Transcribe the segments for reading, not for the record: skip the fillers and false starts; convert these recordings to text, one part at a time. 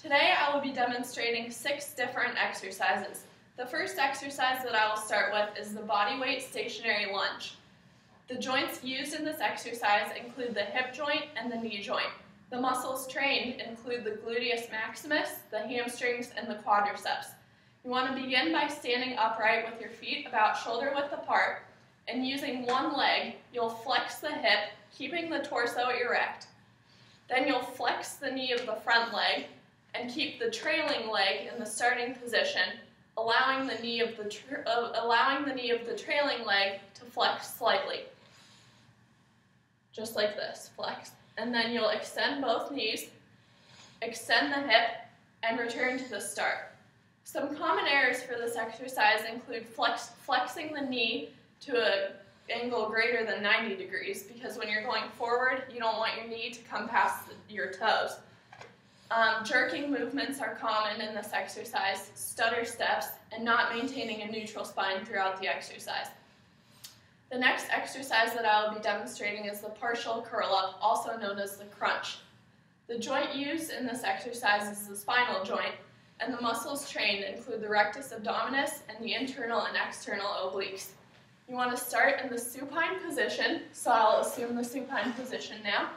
Today I will be demonstrating 6 different exercises. The first exercise that I will start with is the body weight stationary lunge. The joints used in this exercise include the hip joint and the knee joint. The muscles trained include the gluteus maximus, the hamstrings, and the quadriceps. You want to begin by standing upright with your feet about shoulder width apart, and using one leg, you'll flex the hip, keeping the torso erect. Then you'll flex the knee of the front leg and keep the trailing leg in the starting position, allowing the knee of the trailing leg to flex slightly. Just like this, flex. And then you'll extend both knees, extend the hip, and return to the start. Some common errors for this exercise include flexing the knee to an angle greater than 90 degrees, because when you're going forward, you don't want your knee to come past your toes. Jerking movements are common in this exercise, stutter steps, and not maintaining a neutral spine throughout the exercise. The next exercise that I will be demonstrating is the partial curl-up, also known as the crunch. The joint used in this exercise is the spinal joint, and the muscles trained include the rectus abdominis and the internal and external obliques. You want to start in the supine position, so I'll assume the supine position now.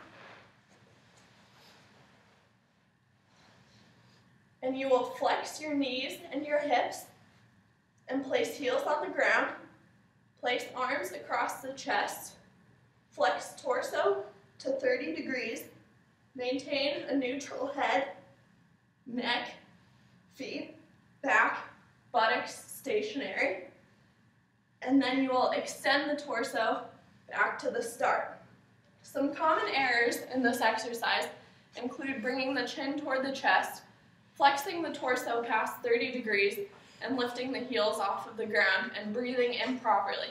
And you will flex your knees and your hips and place heels on the ground. Place arms across the chest. Flex torso to 30 degrees. Maintain a neutral head, neck, feet, back, buttocks stationary. And then you will extend the torso back to the start. Some common errors in this exercise include bringing the chin toward the chest, flexing the torso past 30 degrees, and lifting the heels off of the ground and breathing improperly.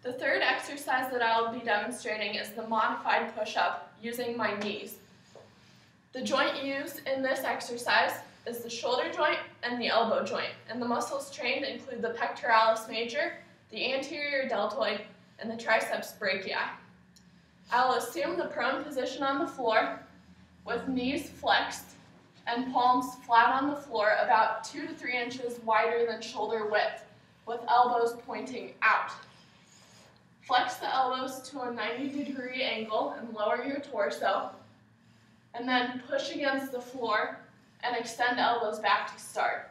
The third exercise that I will be demonstrating is the modified push-up using my knees. The joint used in this exercise is the shoulder joint and the elbow joint, and the muscles trained include the pectoralis major, the anterior deltoid, and the triceps brachii. I'll assume the prone position on the floor with knees flexed and palms flat on the floor about 2 to 3 inches wider than shoulder width, with elbows pointing out. Flex the elbows to a 90-degree angle and lower your torso, and then push against the floor and extend elbows back to start.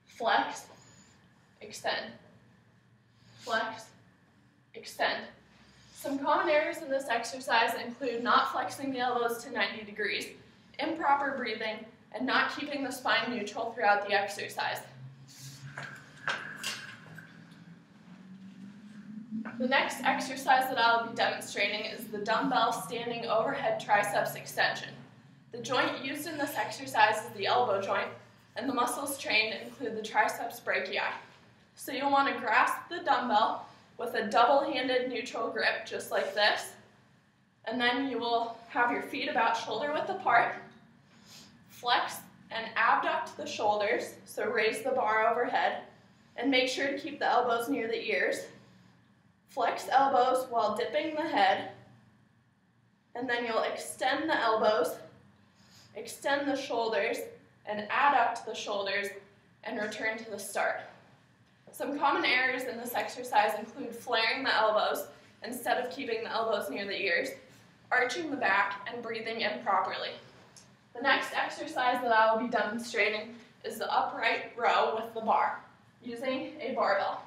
Flex, extend, flex, extend. Some common errors in this exercise include not flexing the elbows to 90 degrees, improper breathing, and not keeping the spine neutral throughout the exercise. The next exercise that I'll be demonstrating is the dumbbell standing overhead triceps extension. The joint used in this exercise is the elbow joint, and the muscles trained include the triceps brachii. So you'll want to grasp the dumbbell with a double-handed neutral grip, just like this, and then you will have your feet about shoulder width apart. Flex and abduct the shoulders, so raise the bar overhead, and make sure to keep the elbows near the ears. Flex elbows while dipping the head, and then you'll extend the elbows, extend the shoulders, and adduct the shoulders, and return to the start. Some common errors in this exercise include flaring the elbows instead of keeping the elbows near the ears, arching the back, and breathing improperly. The next exercise that I will be demonstrating is the upright row with the bar, using a barbell.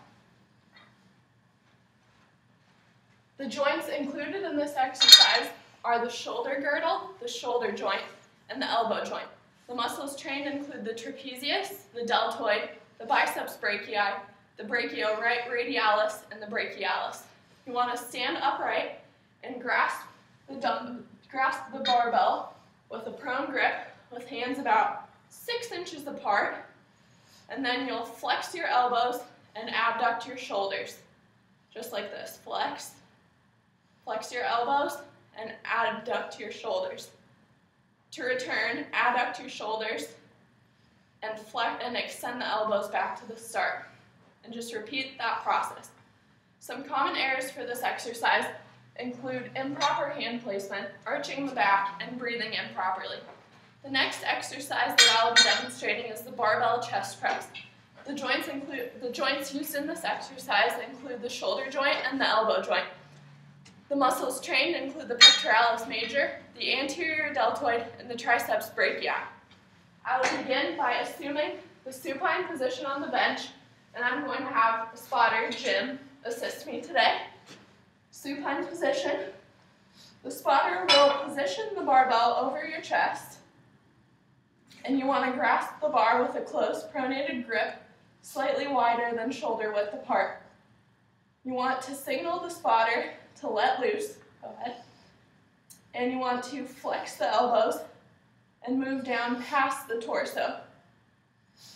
The joints included in this exercise are the shoulder girdle, the shoulder joint, and the elbow joint. The muscles trained include the trapezius, the deltoid, the biceps brachii, the brachioradialis, and the brachialis. You want to stand upright and grasp the barbell with a prone grip with hands about 6 inches apart, and then you'll flex your elbows and abduct your shoulders, just like this. Flex, flex your elbows, and abduct your shoulders. To return, adduct your shoulders, and flex and extend the elbows back to the start. And just repeat that process. Some common errors for this exercise include improper hand placement, arching the back, and breathing improperly. The next exercise that I'll be demonstrating is the barbell chest press. The joints used in this exercise include the shoulder joint and the elbow joint. The muscles trained include the pectoralis major, the anterior deltoid, and the triceps brachii. I will begin by assuming the supine position on the bench, and I'm going to have a spotter, Jim, assist me today. Supine position. The spotter will position the barbell over your chest, and you want to grasp the bar with a close pronated grip, slightly wider than shoulder width apart. You want to signal the spotter to let loose, go ahead, and you want to flex the elbows and move down past the torso,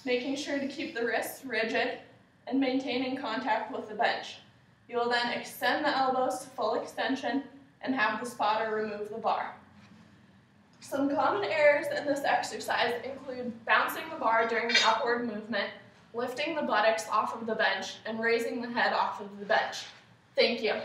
making sure to keep the wrists rigid and maintaining contact with the bench. You will then extend the elbows to full extension and have the spotter remove the bar. Some common errors in this exercise include bouncing the bar during the upward movement, lifting the buttocks off of the bench, and raising the head off of the bench. Thank you.